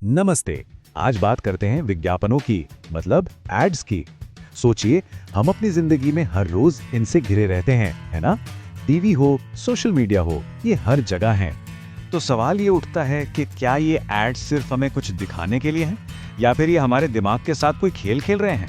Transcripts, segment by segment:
नमस्ते। आज बात करते हैं विज्ञापनों की, मतलब एड्स की। सोचिए, हम अपनी जिंदगी में हर रोज इनसे घिरे रहते हैं, है ना? टीवी हो, सोशल मीडिया हो, ये हर जगह हैं। तो सवाल ये उठता है कि क्या ये एड्स सिर्फ हमें कुछ दिखाने के लिए हैं, या फिर ये हमारे दिमाग के साथ कोई खेल खेल रहे हैं?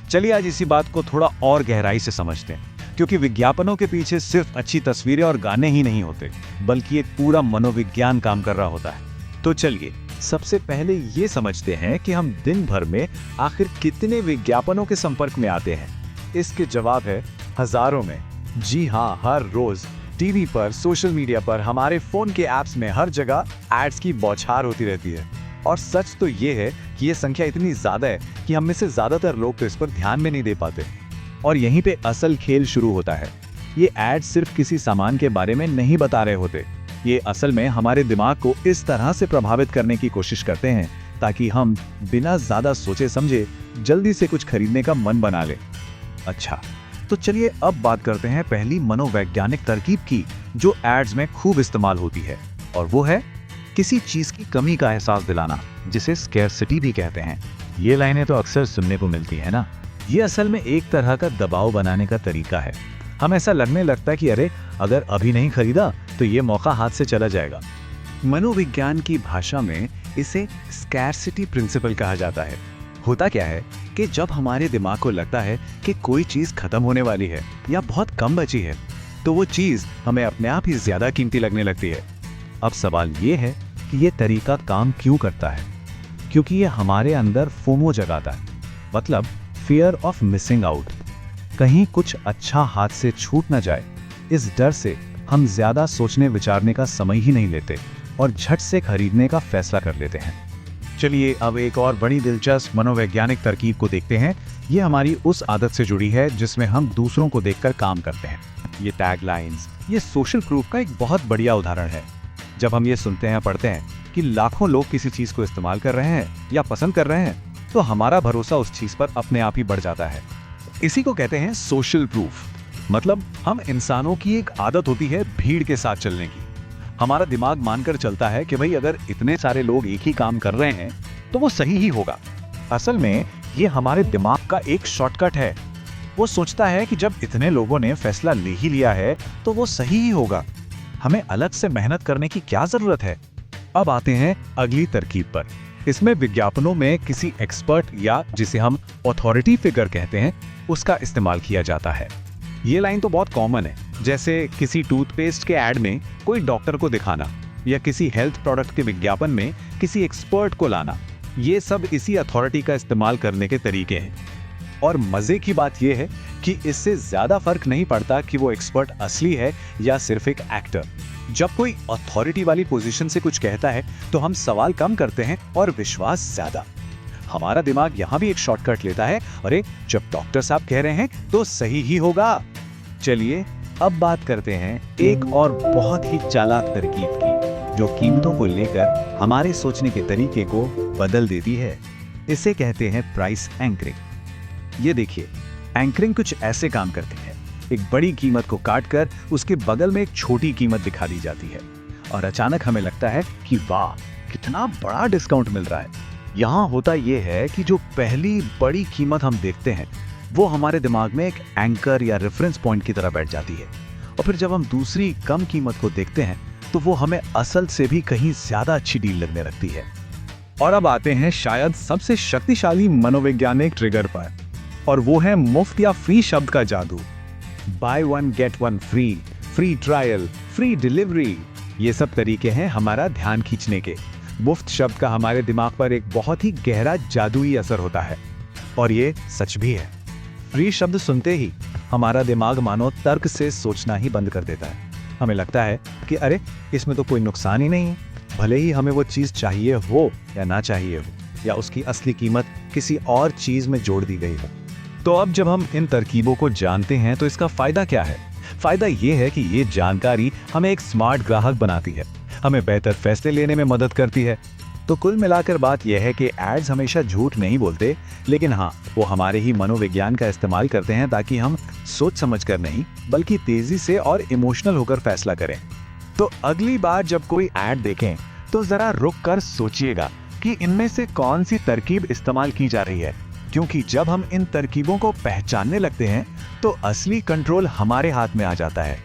चलिए आज इसी बात को थोड़ा और गहराई से समझते हैं, क्योंकि विज्ञापनों के पीछे सिर्फ अच्छी तस्वीरें और गाने ही नहीं होते, बल्कि एक पूरा मनोविज्ञान काम कर रहा होता है। तो चलिए सबसे पहले ये समझते हैं कि हम दिन भर में आखिर कितने विज्ञापनों के संपर्क में आते हैं। इसके जवाब है हजारों में। जी हाँ, हर रोज टीवी पर, सोशल मीडिया पर, हमारे फोन के ऐप्स में हर जगह एड्स की बौछार होती रहती है। और सच तो ये है कि ये संख्या इतनी ज्यादा है कि हम में से ज्यादातर लोग तो इस पर ध्यान में नहीं दे पाते। और यहीं पे असल खेल शुरू होता है। ये एड्स सिर्फ किसी सामान के बारे में नहीं बता रहे होते, ये असल में हमारे दिमाग को इस तरह से प्रभावित करने की कोशिश करते हैं ताकि हम बिना ज्यादा सोचे समझे जल्दी से कुछ खरीदने का मन बना लें। अच्छा, तो चलिए अब बात करते हैं पहली मनोवैज्ञानिक तरकीब की, जो एड्स में खूब इस्तेमाल होती है, और वो है किसी चीज की कमी का एहसास दिलाना, जिसे स्कैरसिटी भी कहते हैं। ये लाइनें तो अक्सर सुनने को मिलती है ना। ये असल में एक तरह का दबाव बनाने का तरीका है। हम ऐसा लगने लगता है कि अरे, अगर अभी नहीं खरीदा तो ये मौका हाथ से चला जाएगा। मनोविज्ञान की भाषा में इसे स्कैरसिटी प्रिंसिपल कहा जाता है। होता क्या है कि जब हमारे दिमाग को लगता है कि कोई चीज खत्म होने वाली है या बहुत कम बची है, तो वो चीज हमें अपने आप ही ज्यादा कीमती लगने लगती है। अब सवाल ये है कि ये तरीका काम क्यों करता है? क्योंकि ये हमारे अंदर फोमो जगाता है, मतलब फियर ऑफ मिसिंग आउट। कहीं कुछ अच्छा हाथ से छूट ना जाए, इस डर से हम ज्यादा सोचने विचारने का समय ही नहीं लेते और झट से खरीदने का फैसला कर लेते हैं। चलिए अब एक और बड़ी दिलचस्प मनोवैज्ञानिक तरकीब को देखते हैं। ये हमारी उस आदत से जुड़ी है जिसमें हम दूसरों को देखकर काम करते हैं। ये टैगलाइंस, ये सोशल प्रूफ का एक बहुत बढ़िया उदाहरण है। जब हम ये सुनते हैं, पढ़ते हैं कि लाखों लोग किसी चीज को इस्तेमाल कर रहे हैं या पसंद कर रहे हैं, तो हमारा भरोसा उस चीज पर अपने आप ही बढ़ जाता है। इसी को कहते हैं सोशल प्रूफ। मतलब हम इंसानों की एक आदत होती है भीड़ के साथ चलने की। हमारा दिमाग मानकर चलता है कि भाई अगर इतने सारे लोग एक ही काम कर रहे हैं तो वो सही ही होगा। असल में ये हमारे दिमाग का एक शॉर्टकट है। वो सोचता है कि जब इतने लोगों ने फैसला ले ही लिया है तो वो सही ही होगा, हमें अलग से मेहनत करने की क्या जरूरत है। अब आते हैं अगली तरकीब पर। इसमें विज्ञापनों में किसी एक्सपर्ट या जिसे हम अथॉरिटी फिगर कहते हैं, उसका इस्तेमाल किया जाता है। ये लाइन तो बहुत कॉमन है, जैसे किसी टूथपेस्ट के ऐड में कोई डॉक्टर को दिखाना या किसी हेल्थ प्रोडक्ट के विज्ञापन में किसी एक्सपर्ट को लाना। ये सब इसी अथॉरिटी का इस्तेमाल करने के तरीके हैं। और मजे की बात यह है कि इससे ज्यादा फर्क नहीं पड़ता कि वो एक्सपर्ट असली है या सिर्फ एक एक्टर। जब कोई अथॉरिटी वाली पोजीशन से कुछ कहता है तो हम सवाल कम करते हैं और विश्वास ज्यादा। हमारा दिमाग यहाँ भी एक शॉर्टकट लेता है, अरे जब डॉक्टर साहब कह रहे हैं तो सही ही होगा। चलिए अब बात करते हैं एक और बहुत ही चालाक तरकीब की, जो कीमतों को लेकर हमारे सोचने के तरीके को बदल देती है। इसे कहते हैं प्राइस एंकरिंग। ये देखिए, एंकरिंग कुछ ऐसे काम करती है। एक बड़ी कीमत को काटकर उसके बगल में एक छोटी कीमत दिखा दी जाती है और अचानक हमें लगता है कि वाह, कितना बड़ा डिस्काउंट मिल रहा है। यहाँ होता यह है कि जो पहली बड़ी कीमत हम देखते हैं वो हमारे दिमाग में एक एंकर या रेफरेंस पॉइंट की तरह बैठ जाती है, और फिर जब हम दूसरी कम कीमत को देखते हैं तो वो हमें असल से भी कहीं ज्यादा अच्छी डील लगने लगती है। और अब आते हैं शायद सबसे शक्तिशाली मनोवैज्ञानिक ट्रिगर पर, और वो है मुफ्त या फ्री शब्द का जादू। By one get one free, free trial, free delivery, ये सब तरीके हैं हमारा ध्यान खींचने के। मुफ्त शब्द का हमारे दिमाग पर एक बहुत ही गहरा जादुई असर होता है, और ये सच भी है। फ्री शब्द सुनते ही हमारा दिमाग मानो तर्क से सोचना ही बंद कर देता है। हमें लगता है कि अरे, इसमें तो कोई नुकसान ही नहीं है, भले ही हमें वो चीज चाहिए हो या ना चाहिए हो, या उसकी असली कीमत किसी और चीज में जोड़ दी गई हो। तो अब जब हम इन तरकीबों को जानते हैं तो इसका फायदा क्या है? फायदा ये है कि ये जानकारी हमें एक स्मार्ट ग्राहक बनाती है, हमें बेहतर फैसले लेने में मदद करती है। तो कुल मिलाकर बात यह है कि एड्स हमेशा झूठ नहीं बोलते, लेकिन हाँ, वो हमारे ही मनोविज्ञान का इस्तेमाल करते हैं ताकि हम सोच समझकर नहीं, बल्कि तेजी से और इमोशनल होकर फैसला करें। तो अगली बार जब कोई ऐड देखें तो जरा रुक कर सोचिएगा कि इनमें से कौन सी तरकीब इस्तेमाल की जा रही है, क्योंकि जब हम इन तरकीबों को पहचानने लगते हैं तो असली कंट्रोल हमारे हाथ में आ जाता है।